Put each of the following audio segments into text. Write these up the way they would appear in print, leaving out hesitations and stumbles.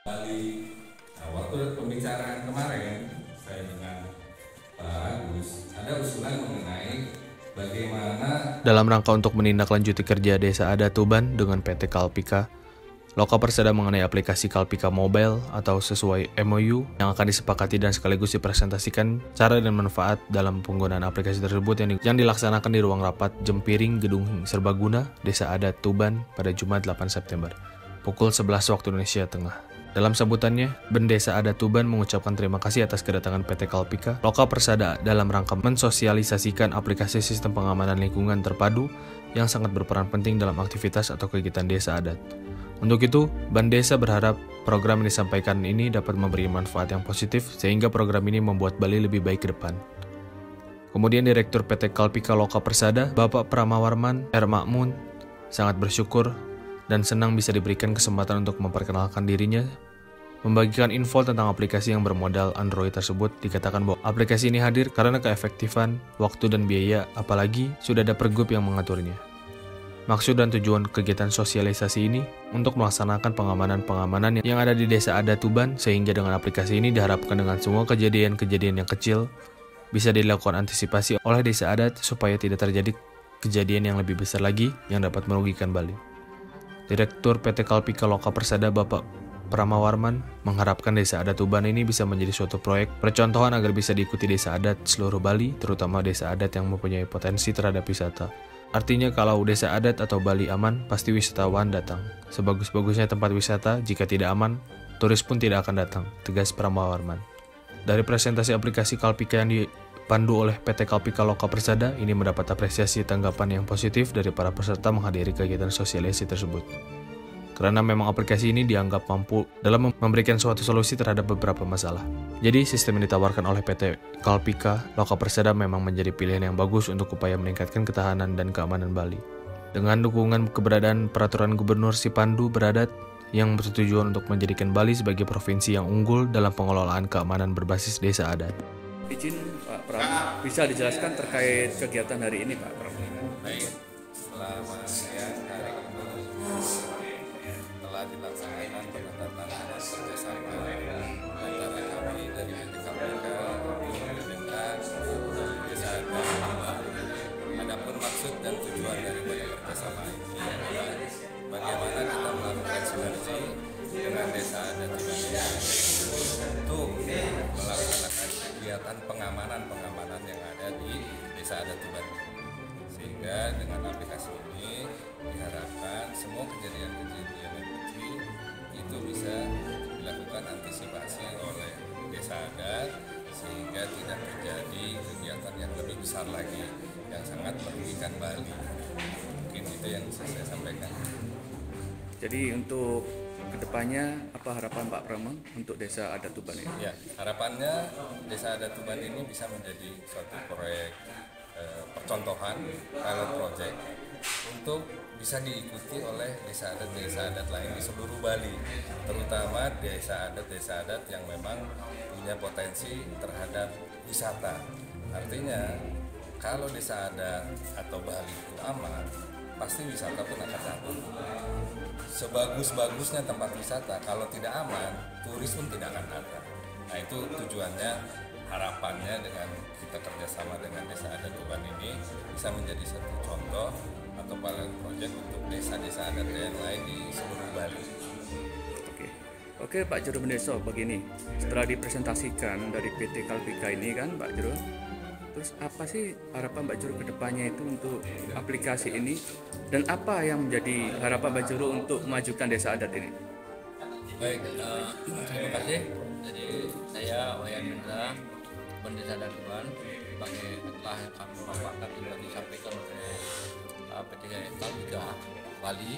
Bali. Nah, waktu pembicaraan kemarin saya dengan Pak Agus ada usulan mengenai bagaimana dalam rangka untuk menindaklanjuti kerja Desa Adat Tuban dengan PT Kalpika, Loka Persada mengenai aplikasi Kalpika Mobile atau sesuai MOU yang akan disepakati dan sekaligus dipresentasikan cara dan manfaat dalam penggunaan aplikasi tersebut yang dilaksanakan di ruang rapat Jempiring Gedung Serbaguna Desa Adat Tuban pada Jumat 8 September pukul 11 waktu Indonesia Tengah. Dalam sambutannya, Bendesa Adat Tuban mengucapkan terima kasih atas kedatangan PT Kalpika, Loka Persada dalam rangka mensosialisasikan aplikasi sistem pengamanan lingkungan terpadu yang sangat berperan penting dalam aktivitas atau kegiatan desa adat. Untuk itu, Bandesa berharap program yang disampaikan ini dapat memberi manfaat yang positif sehingga program ini membuat Bali lebih baik ke depan. Kemudian Direktur PT Kalpika Loka Persada, Bapak Pramawarman R. Makmun, sangat bersyukur dan senang bisa diberikan kesempatan untuk memperkenalkan dirinya, membagikan info tentang aplikasi yang bermodal Android tersebut. Dikatakan bahwa aplikasi ini hadir karena keefektifan, waktu dan biaya, apalagi sudah ada pergub yang mengaturnya. Maksud dan tujuan kegiatan sosialisasi ini untuk melaksanakan pengamanan yang ada di Desa Adat Tuban, sehingga dengan aplikasi ini diharapkan dengan semua kejadian-kejadian yang kecil bisa dilakukan antisipasi oleh Desa Adat supaya tidak terjadi kejadian yang lebih besar lagi yang dapat merugikan Bali. Direktur PT Kalpika Loka Persada Bapak Pramawarman mengharapkan Desa Adat Tuban ini bisa menjadi suatu proyek percontohan agar bisa diikuti desa adat seluruh Bali, terutama desa adat yang mempunyai potensi terhadap wisata. Artinya kalau desa adat atau Bali aman, pasti wisatawan datang. Sebagus-bagusnya tempat wisata, jika tidak aman, turis pun tidak akan datang, tegas Pramawarman. Dari presentasi aplikasi Kalpika yang dipandu oleh PT Kalpika Loka Persada, ini mendapat apresiasi tanggapan yang positif dari para peserta menghadiri kegiatan sosialisasi tersebut. Karena memang aplikasi ini dianggap mampu dalam memberikan suatu solusi terhadap beberapa masalah. Jadi sistem yang ditawarkan oleh PT Kalpika Loka Persada memang menjadi pilihan yang bagus untuk upaya meningkatkan ketahanan dan keamanan Bali. Dengan dukungan keberadaan Peraturan Gubernur Sipandu Beradat yang bertujuan untuk menjadikan Bali sebagai provinsi yang unggul dalam pengelolaan keamanan berbasis desa adat. Izin Pak Pram, bisa dijelaskan terkait kegiatan hari ini Pak Pram? baik selama siang hari ini telah dilaksanakan penandatanganan kerjasama antara kami dari PT Kalpika dengan Desa Adat. Adapun maksud dan tujuan daripada kerjasama ini adalah bagaimana kita melakukan sinergi dengan Desa Adat untuk melaksanakan kegiatan pengamanan yang ada di Desa Adat Tuban. Sehingga dengan aplikasi ini diharapkan semua kejadian-kejadian yang kecil itu bisa dilakukan antisipasi oleh desa adat sehingga tidak terjadi kegiatan yang lebih besar lagi yang sangat merugikan Bali. Mungkin itu yang saya sampaikan. Jadi untuk kedepannya apa harapan Pak Pram untuk Desa Adat Tuban ini? Ya, harapannya Desa Adat Tuban ini bisa menjadi suatu proyek percontohan pilot project untuk bisa diikuti oleh desa adat lain di seluruh Bali, terutama desa adat yang memang punya potensi terhadap wisata. Artinya kalau desa adat atau Bali itu aman, pasti wisata pun akan datang. Sebagus-bagusnya tempat wisata, kalau tidak aman, turis pun tidak akan datang. Nah itu tujuannya, harapannya dengan kita kerjasama dengan Desa Adat Tuban ini bisa menjadi satu contoh atau pilot project untuk desa-desa adat yang lain di seluruh Bali. Oke Pak Juru Bendeso, begini, setelah dipresentasikan dari PT Kalpika ini kan Pak Juru, terus apa sih harapan Pak Juru kedepannya itu untuk aplikasi ini dan apa yang menjadi harapan Pak Juru untuk memajukan desa adat ini? Baik, terima kasih. Jadi saya Wayan Mendra, Bendesa Adat Tuban, sebagai telah kami bawakan sudah disampaikan oleh PT Kalpika Bali.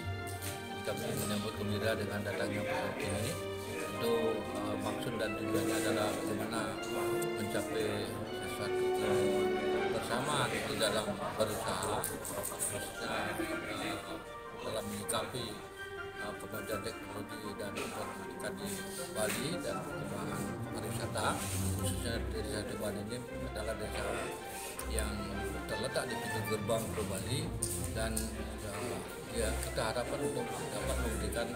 Kami menyambut gembira dengan datangnya proyek ini. Itu maksud dan tujuannya adalah bagaimana mencapai sesuatu bersama di dalam berusaha, khususnya dalam menyikapi kemajuan teknologi dan pendidikan di Bali dan perkembangan pariwisata. Khususnya Desa Tuban ini adalah desa yang terletak di pintu gerbang ke Bali dan kita harapkan untuk dapat memberikan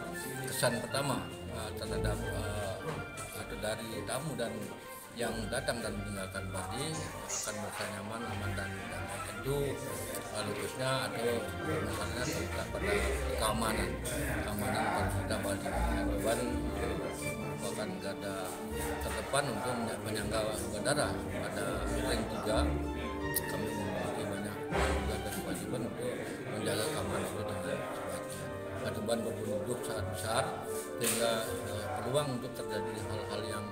kesan pertama terhadap atau dari tamu dan yang datang dan meninggalkan Bali akan merasa nyaman, aman dan damai. Tentu khususnya atau masalahnya terletak pada keamanan pemerintah Bali. Tuban merupakan garda terdepan untuk menyangga bandara. Pada ring 3 kami memiliki banyak tugas dan kewajiban untuk menjaga keamanan itu dengan sebaiknya. Tuban berpenduduk sangat besar sehingga peluang untuk terjadi hal-hal yang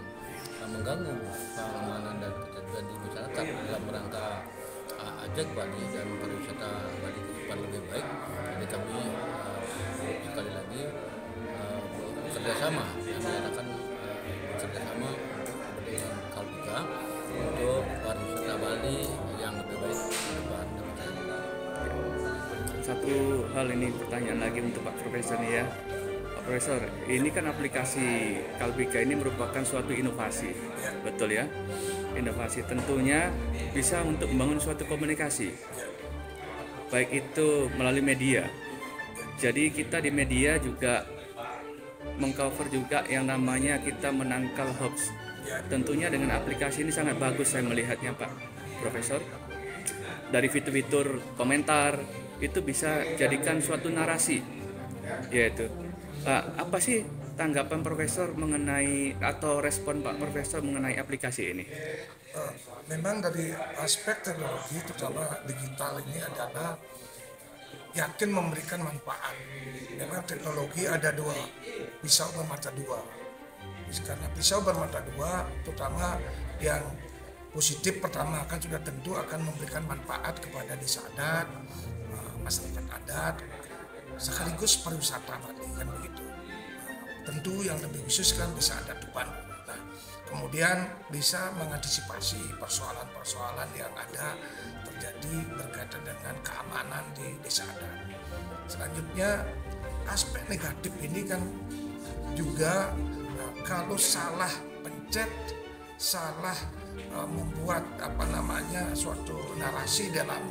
mengganggu keamanan dan ketertiban di masyarakat dalam rangka ajak Bali dan pariwisata Bali ke depan lebih baik. Jadi kami sekali lagi bekerjasama, kami akan bekerjasama dengan Kalpika untuk pariwisata Bali yang lebih baik ke depan. Satu hal ini pertanyaan lagi untuk Pak Profesor nih ya. Pak Profesor, ini kan aplikasi Kalpika ini merupakan suatu inovasi, betul ya? Inovasi tentunya bisa untuk membangun suatu komunikasi, baik itu melalui media. Jadi kita di media juga mengcover juga yang namanya kita menangkal hoax. Tentunya dengan aplikasi ini sangat bagus saya melihatnya Pak Profesor. Dari fitur-fitur komentar itu bisa jadikan suatu narasi, yaitu apa sih tanggapan Profesor mengenai atau respon Pak Profesor mengenai aplikasi ini? Memang dari aspek teknologi terutama digital ini adalah yakin memberikan manfaat. Memang teknologi ada dua, pisau bermata dua. Karena pisau bermata dua, terutama yang positif pertama kan sudah tentu akan memberikan manfaat kepada desa adat, masyarakat adat, sekaligus pariwisata Bali kan begitu. Tentu yang lebih khusus kan desa adat Tuban. Nah, kemudian bisa mengantisipasi persoalan-persoalan yang ada terjadi berkaitan dengan keamanan di desa adat. Selanjutnya aspek negatif ini kan juga kalau salah pencet, salah membuat suatu narasi dalam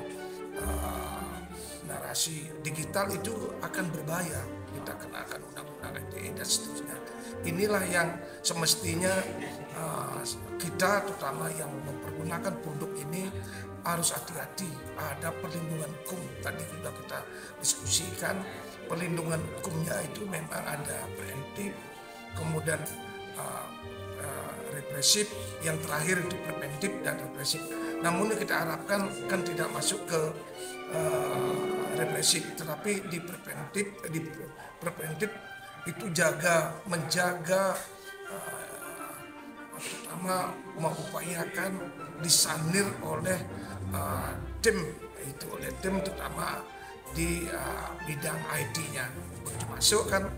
narasi digital itu akan berbahaya. Kita kenakan undang-undang ITE dan seterusnya. Inilah yang semestinya kita terutama yang mempergunakan produk ini harus hati-hati. Ada perlindungan hukum, tadi sudah kita diskusikan. Perlindungan hukumnya itu memang ada preventif, kemudian represif, yang terakhir itu preventif dan represif. Namun kita harapkan kan tidak masuk ke represif, tetapi di preventif itu menjaga terutama mengupayakan disanir oleh tim terutama di bidang IT-nya. Begitu masuk kan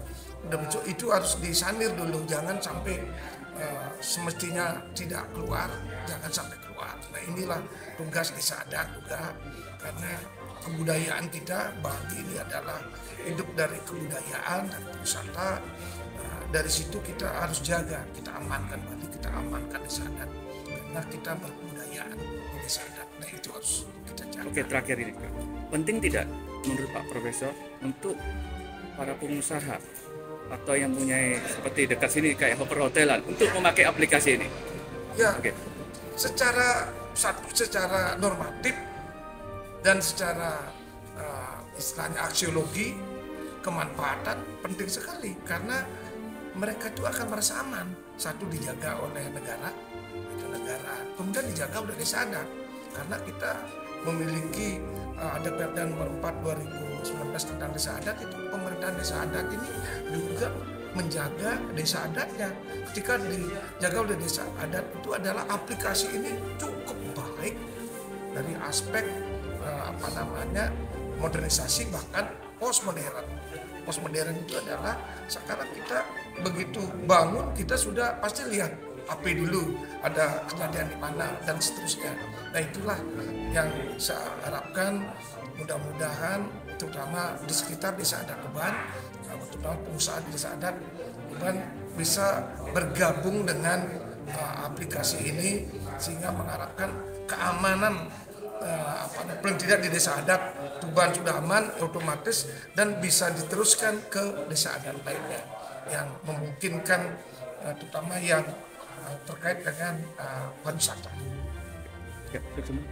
itu harus disanir dulu, jangan sampai semestinya tidak keluar, jangan sampai keluar. Nah inilah tugas desa adat juga, karena kebudayaan kita Bali ini adalah hidup dari kebudayaan dan wisata. Dari situ kita harus jaga, kita amankan Bali, kita amankan desa adat, karena kita berkebudayaan di desa adat. Nah itu harus kita jaga. Oke, terakhir ini Pak, penting tidak menurut Pak Profesor untuk para pengusaha atau yang punya seperti dekat sini kayak hotelan untuk memakai aplikasi ini? Ya, Oke. secara normatif dan secara istilahnya aksiologi kemanfaatan penting sekali, karena mereka itu akan merasa aman. Satu, dijaga oleh negara, kemudian dijaga oleh desa adat, karena kita memiliki ada Perda nomor 4 2019 tentang desa adat. Itu pemerintahan desa adat ini juga menjaga desa adatnya. Ketika dijaga oleh desa adat, itu adalah aplikasi ini cukup baik dari aspek modernisasi, bahkan postmodern itu adalah sekarang kita begitu bangun kita sudah pasti lihat apa dulu ada kejadian di mana dan seterusnya. Nah itulah yang saya harapkan, mudah-mudahan terutama di sekitar desa adat Tuban, terutama pengusaha di desa adat Tuban bisa bergabung dengan aplikasi ini, sehingga mengharapkan keamanan paling tidak di desa adat Tuban sudah aman otomatis dan bisa diteruskan ke desa adat lainnya. yang memungkinkan terutama yang terkait dengan pariwisata. Ya, itu semua.